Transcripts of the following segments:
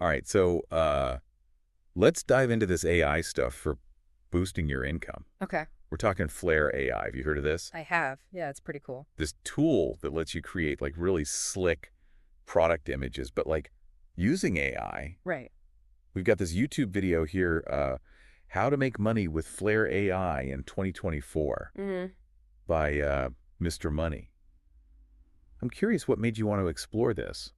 All right, so let's dive into this AI stuff for boosting your income. Okay. We're talking Flare AI. Have you heard of this? I have. Yeah, it's pretty cool. This tool that lets you create like really slick product images, but like using AI. Right. We've got this YouTube video here, How to Make Money with Flare AI in 2024 hmm by Mr. Money. I'm curious what made you want to explore this.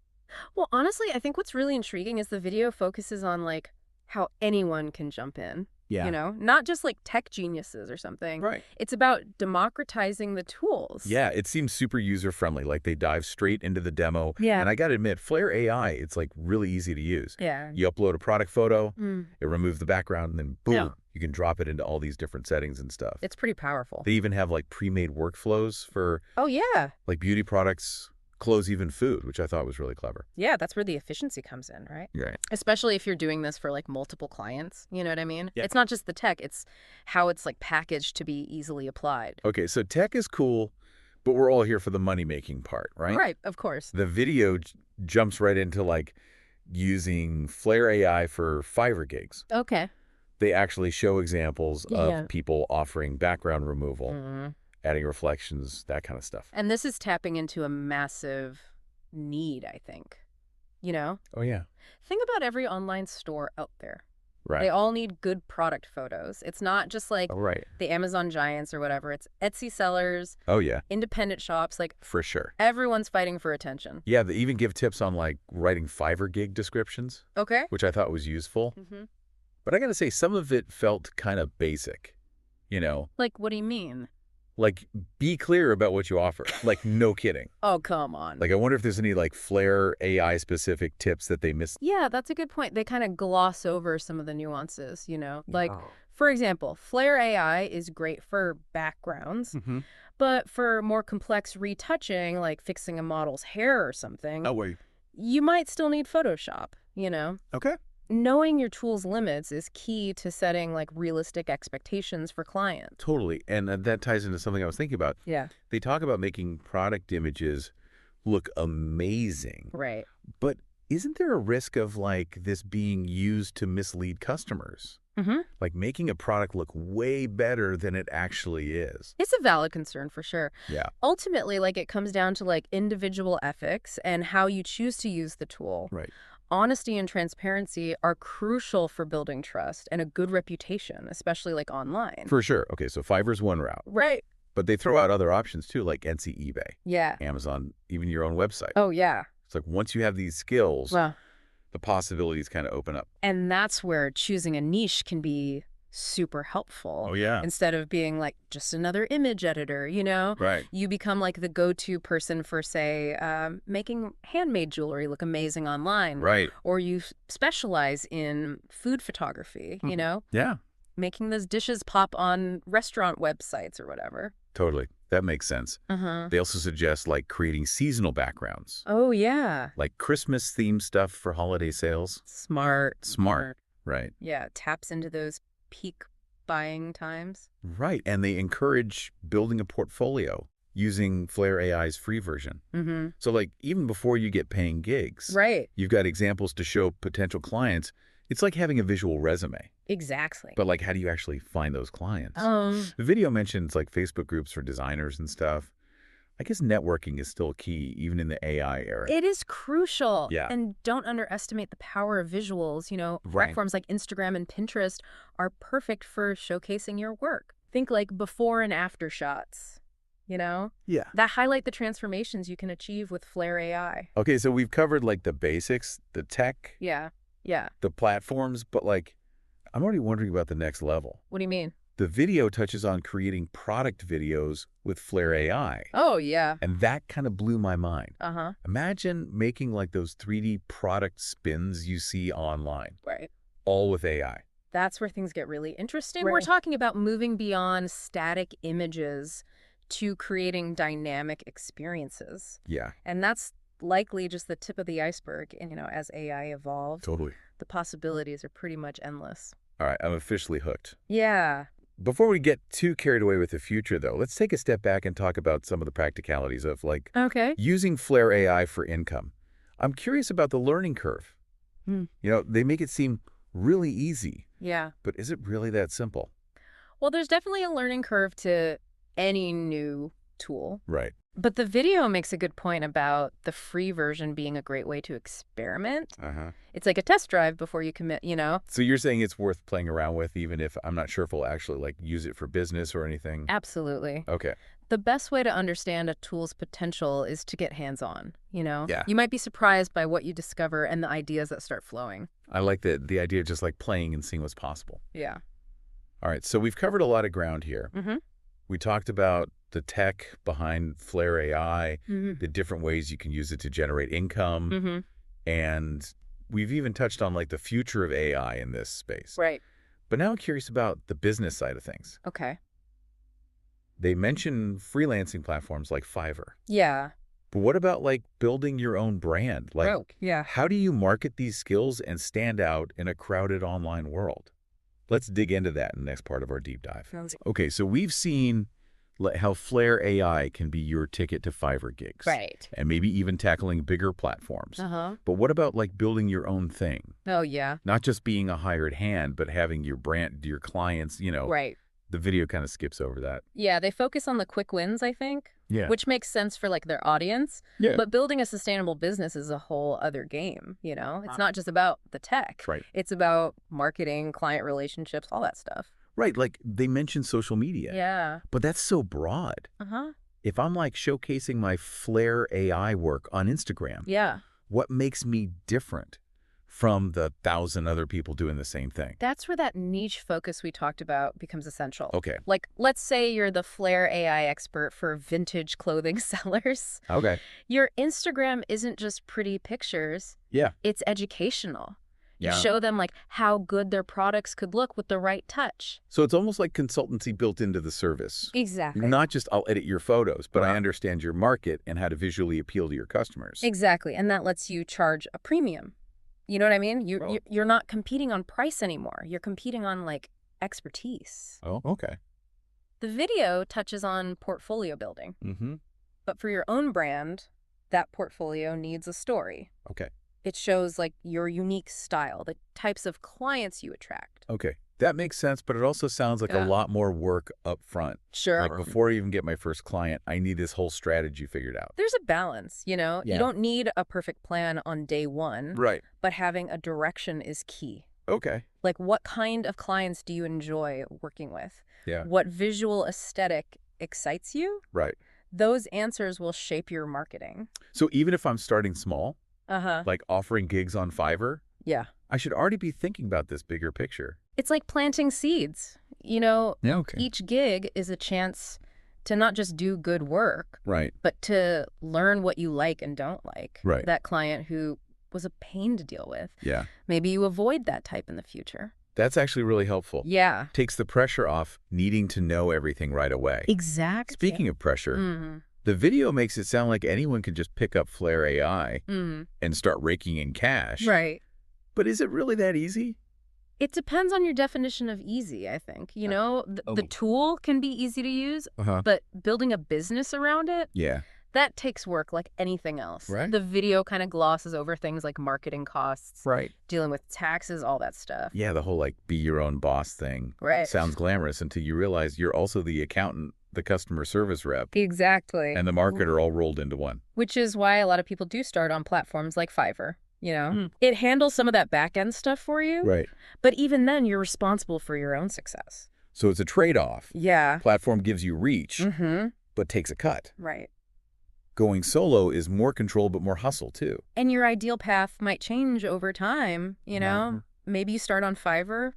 Well, honestly, I think what's really intriguing is the video focuses on like how anyone can jump in. Yeah. Not just like tech geniuses or something. Right. It's about democratizing the tools. Yeah, it seems super user-friendly, like they dive straight into the demo. Yeah. And I got to admit, Flare AI, it's like really easy to use. Yeah. You upload a product photo, Mm. it removes the background, and then boom, Yeah. you can drop it into all these different settings and stuff. It's pretty powerful. They even have like pre-made workflows for Oh, yeah. like beauty products, clothes, even food, which I thought was really clever. Yeah, that's where the efficiency comes in, right? Right. Especially if you're doing this for like multiple clients. You know what I mean? Yeah. It's not just the tech, it's how it's like packaged to be easily applied. Okay, so tech is cool, but we're all here for the money-making part, right? Right, of course. The video jumps right into like using Flare AI for Fiverr gigs. Okay. They actually show examples Yeah. of people offering background removal, Mhm. adding reflections, that kind of stuff. And this is tapping into a massive need, I think. You know? Oh, yeah. Think about every online store out there. Right. They all need good product photos. It's not just like Oh, right. the Amazon giants or whatever. It's Etsy sellers, Oh, yeah, independent shops. Like for sure. everyone's fighting for attention. Yeah, they even give tips on like writing Fiverr gig descriptions, Okay? which I thought was useful. Mm-hmm. But I got to say, some of it felt kind of basic, you know? Like, what do you mean? Like, be clear about what you offer. Like, no kidding. Oh, come on. Like, I wonder if there's any like Flare AI specific tips that they missed. Yeah, that's a good point. They kind of gloss over some of the nuances, Like, Oh. for example, Flare AI is great for backgrounds, Mm-hmm. but for more complex retouching, like fixing a model's hair or something, wait. you might still need Photoshop, Okay. Knowing your tool's limits is key to setting like realistic expectations for clients. Totally. And that ties into something I was thinking about. Yeah. They talk about making product images look amazing. Right. But isn't there a risk of like this being used to mislead customers? Mm-hmm. Like making a product look way better than it actually is. It's a valid concern for sure. Yeah. Ultimately, like it comes down to like individual ethics and how you choose to use the tool. Right. Honesty and transparency are crucial for building trust and a good reputation, especially like online. For sure. Okay, so Fiverr's one route. Right. But they throw out other options too, like Etsy, eBay, Yeah. Amazon, even your own website. Oh, yeah. It's like once you have these skills, Well, the possibilities kind of open up. and that's where choosing a niche can be super helpful. Oh, yeah. Instead of being like just another image editor, Right. You become like the go-to person for, say, making handmade jewelry look amazing online. Right. Or you specialize in food photography, Yeah, making those dishes pop on restaurant websites or whatever. totally. That makes sense. Uh-huh. They also suggest like creating seasonal backgrounds, Oh, yeah. like Christmas themed stuff for holiday sales. Smart. Smart. Right. Yeah, taps into those peak buying times. Right. And they encourage building a portfolio using Flare AI's free version. Mm-hmm. So like even before you get paying gigs, Right. you've got examples to show potential clients. It's like having a visual resume, Exactly. but like how do you actually find those clients? Um, The video mentions like Facebook groups for designers and stuff. I guess networking is still key, even in the AI era. it is crucial. Yeah. And don't underestimate the power of visuals. Right. Platforms like Instagram and Pinterest are perfect for showcasing your work. Think like before and after shots, Yeah. that highlight the transformations you can achieve with Flare AI. Okay, so we've covered like the basics, the tech, Yeah. Yeah. the platforms, but like I'm already wondering about the next level. What do you mean? The video touches on creating product videos with Flare AI. Oh, yeah. And that kind of blew my mind. Uh-huh. Imagine making like those 3D product spins you see online, Right. all with AI. That's where things get really interesting. Right. We're talking about moving beyond static images to creating dynamic experiences. Yeah, And that's likely just the tip of the iceberg. And, as AI evolves, totally. the possibilities are pretty much endless. All right, I'm officially hooked. Yeah. Before we get too carried away with the future, though, let's take a step back and talk about some of the practicalities of like Okay. using Flare AI for income. I'm curious about the learning curve. Hmm. They make it seem really easy, Yeah. but is it really that simple? Well, there's definitely a learning curve to any new tool. Right. But the video makes a good point about the free version being a great way to experiment. Uh-huh. It's like a test drive before you commit. So you're saying it's worth playing around with, even if I'm not sure if we'll actually like use it for business or anything? Absolutely. Okay. The best way to understand a tool's potential is to get hands-on. Yeah. You might be surprised by what you discover and the ideas that start flowing. I like the idea of just like playing and seeing what's possible. Yeah. All right. So we've covered a lot of ground here. Mm-hmm. We talked about the tech behind Flare AI, Mm-hmm. the different ways you can use it to generate income. Mm-hmm. And we've even touched on like the future of AI in this space. Right. But now I'm curious about the business side of things. Okay. They mention freelancing platforms like Fiverr. Yeah. But what about like building your own brand? Like, Yeah. how do you market these skills and stand out in a crowded online world? Let's dig into that in the next part of our deep dive. Okay, so we've seen how Flare AI can be your ticket to Fiverr gigs. Right. And maybe even tackling bigger platforms. Uh-huh. But what about like building your own thing? Oh, yeah. Not just being a hired hand, but having your brand, your clients, Right. The video kind of skips over that. Yeah, they focus on the quick wins, I think, Yeah. which makes sense for like their audience. Yeah. But building a sustainable business is a whole other game. It's not just about the tech. Right. It's about marketing, client relationships, all that stuff. Right. Like they mentioned social media. Yeah. But that's so broad. Uh-huh. If I'm like showcasing my Flare AI work on Instagram, Yeah. what makes me different from the 1,000 other people doing the same thing? That's where that niche focus we talked about becomes essential. Okay. Like, let's say you're the Flare AI expert for vintage clothing sellers. Okay. Your Instagram isn't just pretty pictures. Yeah. It's educational. You Yeah. show them like how good their products could look with the right touch. So it's almost like consultancy built into the service. Exactly. Not just I'll edit your photos, but I Wow. understand your market and how to visually appeal to your customers. Exactly. And that lets you charge a premium. You know what I mean? Well- You're not competing on price anymore. You're competing on like expertise. Oh, okay. The video touches on portfolio building, Mm-hmm. but for your own brand, that portfolio needs a story. Okay. It shows like your unique style, the types of clients you attract. Okay. That makes sense, but it also sounds like Yeah. a lot more work up front. Sure. Like before I even get my first client, I need this whole strategy figured out. There's a balance. Yeah. You don't need a perfect plan on day one, Right. but having a direction is key. Okay. Like, what kind of clients do you enjoy working with? Yeah. What visual aesthetic excites you? Right. Those answers will shape your marketing. So even if I'm starting small, Uh-huh. like offering gigs on Fiverr, Yeah. I should already be thinking about this bigger picture. It's like planting seeds. Yeah, okay. Each gig is a chance to not just do good work, Right. but to learn what you like and don't like. Right. That client who was a pain to deal with. Yeah. Maybe you avoid that type in the future. That's actually really helpful. Yeah. Takes the pressure off needing to know everything right away. Exactly. Speaking of pressure, Mm-hmm. the video makes it sound like anyone can just pick up Flare AI Mm-hmm. and start raking in cash. Right. But is it really that easy? It depends on your definition of easy, I think. The Okay. tool can be easy to use, Uh-huh. but building a business around it, Yeah. that takes work like anything else. Right. The video kind of glosses over things like marketing costs, Right. dealing with taxes, all that stuff. Yeah, the whole like be your own boss thing Right. sounds glamorous until you realize you're also the accountant, the customer service rep, Exactly. and the marketer all rolled into one. Which is why a lot of people do start on platforms like Fiverr. Mm. It handles some of that back-end stuff for you, Right. but even then, you're responsible for your own success. So it's a trade-off. Yeah. Platform gives you reach, Mm-hmm. but takes a cut. Right. Going solo is more control, but more hustle too. And your ideal path might change over time. Mhm. Maybe you start on Fiverr,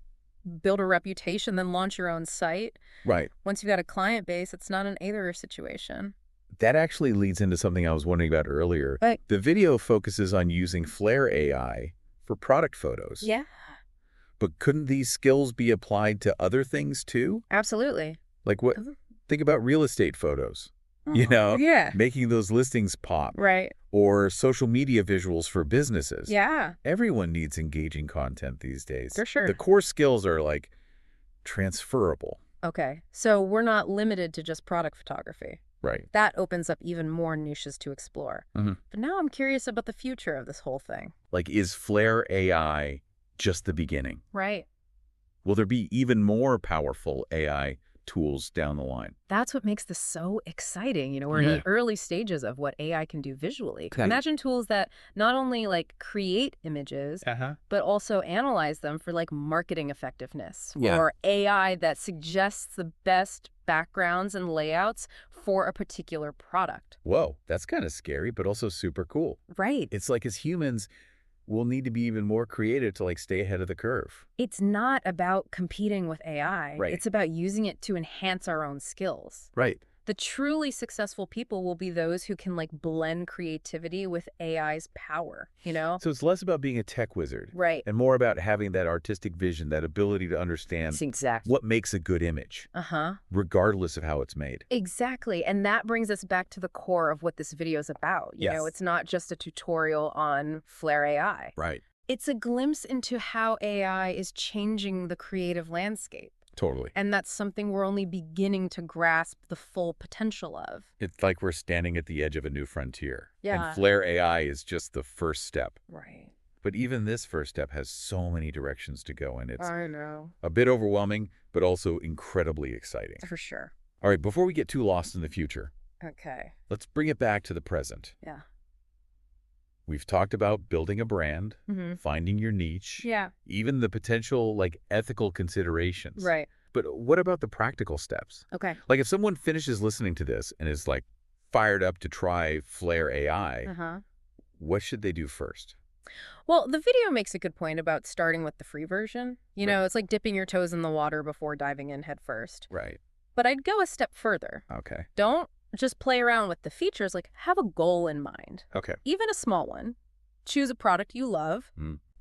build a reputation, then launch your own site. Right. Once you've got a client base, it's not an either situation. That actually leads into something I was wondering about earlier. Right. The video focuses on using Flare AI for product photos. Yeah, But couldn't these skills be applied to other things too? absolutely. Like what? Mhm. Think about real estate photos. You know, Yeah. making those listings pop, Right. or social media visuals for businesses. Yeah. Everyone needs engaging content these days. For sure. The core skills are like transferable. Okay. So we're not limited to just product photography. Right. That opens up even more niches to explore. Mm-hmm. But now I'm curious about the future of this whole thing. Like, is Flare AI just the beginning? Right. Will there be even more powerful AI tools down the line? That's what makes this so exciting. We're in the early stages of what AI can do visually. Okay. Imagine tools that not only create images, but also analyze them for marketing effectiveness. Yeah. Or AI that suggests the best backgrounds and layouts for a particular product. Whoa, that's kind of scary, but also super cool. Right. It's like as humans, we'll need to be even more creative to stay ahead of the curve. It's not about competing with AI. Right. It's about using it to enhance our own skills. Right. The truly successful people will be those who can blend creativity with AI's power, So it's less about being a tech wizard. Right. And more about having that artistic vision, that ability to understand Exactly. what makes a good image, regardless of how it's made. Exactly. And that brings us back to the core of what this video is about. Yes. It's not just a tutorial on Flare AI. Right. It's a glimpse into how AI is changing the creative landscape. Totally. And that's something we're only beginning to grasp the full potential of. It's like we're standing at the edge of a new frontier. Yeah. And Flare AI is just the first step. Right. But even this first step has so many directions to go in. It's I know. a bit overwhelming, but also incredibly exciting. For sure. All right, before we get too lost in the future, Okay. let's bring it back to the present. Yeah. We've talked about building a brand, finding your niche, Yeah. even the potential ethical considerations. Right. But what about the practical steps? Okay. If someone finishes listening to this and is fired up to try Flare AI, what should they do first? Well, the video makes a good point about starting with the free version. Right. It's like dipping your toes in the water before diving in head first. Right. But I'd go a step further. Okay. Don't just play around with the features. Have a goal in mind. Okay. Even a small one. Choose a product you love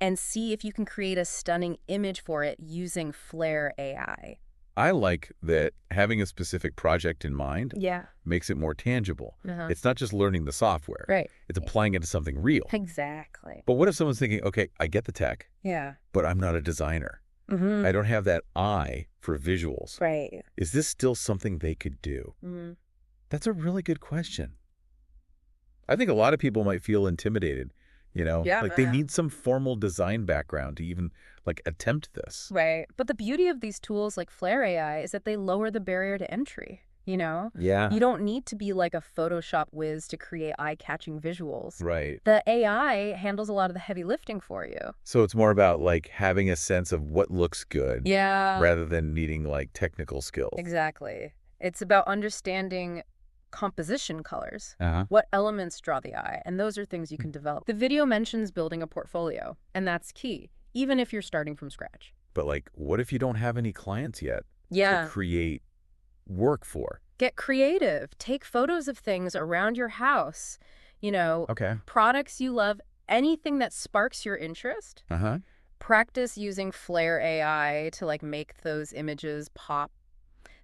and see if you can create a stunning image for it using Flare AI. I like that having a specific project in mind Yeah. makes it more tangible. Uh-huh. It's not just learning the software. Right. It's applying it to something real. Exactly. But what if someone's thinking, okay, I get the tech, Yeah. but I'm not a designer. I don't have that eye for visuals. Right. Is this still something they could do? That's a really good question. I think a lot of people might feel intimidated, Yeah. they need some formal design background to even attempt this. Right. But the beauty of these tools like Flare AI is that they lower the barrier to entry. Yeah. You don't need to be like a Photoshop whiz to create eye-catching visuals. Right. The AI handles a lot of the heavy lifting for you. So it's more about having a sense of what looks good Yeah. rather than needing technical skills. Exactly. It's about understanding composition colors. Uh-huh. What elements draw the eye? And those are things you can develop. The video mentions building a portfolio, and that's key, even if you're starting from scratch. But what if you don't have any clients yet Yeah. to create work for? Get creative. Take photos of things around your house. Okay. Products you love, anything that sparks your interest. Uh-huh. Practice using Flare AI to make those images pop.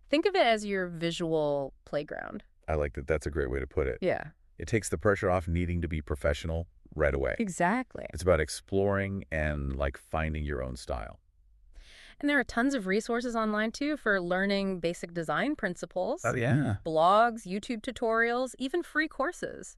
Think of it as your visual playground. I like that. That's a great way to put it. Yeah. It takes the pressure off needing to be professional right away. Exactly. It's about exploring and finding your own style. And there are tons of resources online too for learning basic design principles. Oh, yeah. Blogs, YouTube tutorials, even free courses,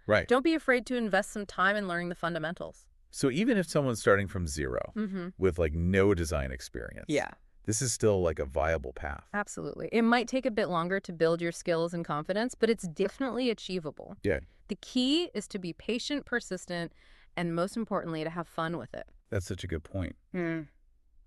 Right. Don't be afraid to invest some time in learning the fundamentals. So even if someone's starting from zero with no design experience, Yeah. this is still a viable path. Absolutely. It might take a bit longer to build your skills and confidence, but it's definitely achievable. Yeah. The key is to be patient, persistent, and most importantly, to have fun with it. That's such a good point.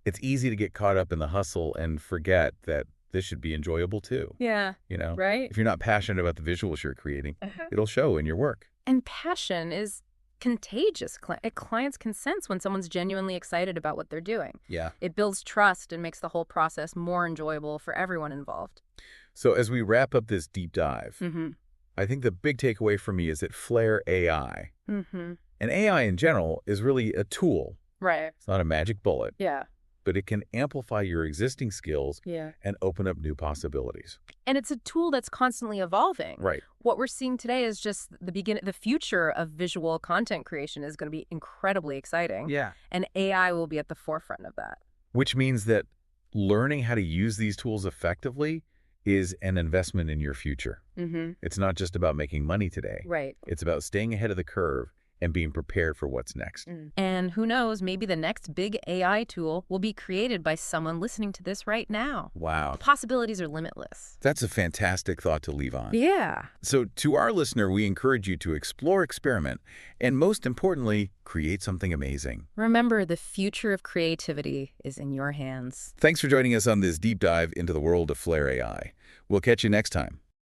It's easy to get caught up in the hustle and forget that this should be enjoyable too. Yeah. Right? If you're not passionate about the visuals you're creating, it'll show in your work. And passion is contagious. Clients can sense when someone's genuinely excited about what they're doing. Yeah. It builds trust and makes the whole process more enjoyable for everyone involved. So as we wrap up this deep dive, I think the big takeaway for me is that Flare AI, and AI in general, is really a tool. Right. It's not a magic bullet, Yeah. but it can amplify your existing skills Yeah. and open up new possibilities. And it's a tool that's constantly evolving. Right. What we're seeing today is just the beginning. The future of visual content creation is going to be incredibly exciting. Yeah. And AI will be at the forefront of that. Which means that learning how to use these tools effectively is an investment in your future. It's not just about making money today. Right. It's about staying ahead of the curve and being prepared for what's next. And who knows, maybe the next big AI tool will be created by someone listening to this right now. Wow. The possibilities are limitless. That's a fantastic thought to leave on. Yeah. So to our listener, we encourage you to explore, experiment, and most importantly, create something amazing. Remember, the future of creativity is in your hands. Thanks for joining us on this deep dive into the world of Flare AI. We'll catch you next time.